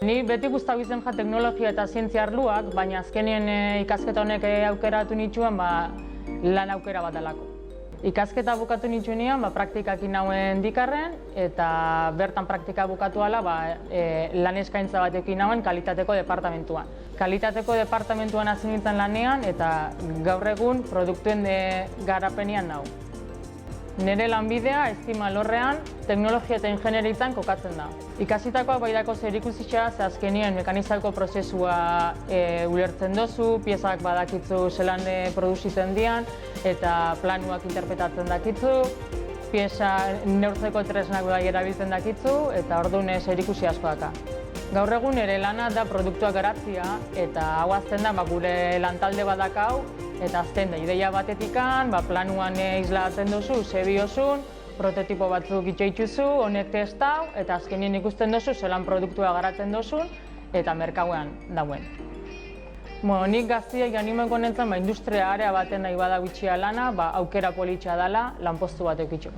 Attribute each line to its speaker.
Speaker 1: Ni beti gustatu izan teknologia eta zientzia arloak, baina azkenien ikasketa honek aukeratu nituen lan aukera bat delako. Ikasketa bukatu nituen praktikakin nauen dikarren, eta bertan praktika bukatu ala lan eskaintza batekin nauen kalitateko departamentuan. Kalitateko departamentuan hasi nintzen lanean eta gaur egun produktuen garapenean nau. Nire lanbidea estima alorrean teknologia eta ingenieritzan kokatzen da. Ikasitakoak baidako zerikusia, ze azkenien mekanizako prozesua ulertzen dozu, piezak badakitzu zelan produzitzen dian eta planuak interpretatzen dakitzu, pieza neurtzeko tresnak bai erabiltzen dakitzu eta orduan zerikusi asko daka. Gaur egun nire lana da produktuak garatzea eta hau azten da gure lantalde badakau eta azten da ideia batetikan, planuan islatzen duzu, zebiosun, prototipo batzuk itxoituzu, honek testau eta azkenien ikusten duzu zelan produktua garatzen duzun eta merkauan dauen. Nik gaztiak animeko nintzen industria area baten nahi bada bitxia lana, aukera politxa dela lanpostu bat eukitxu.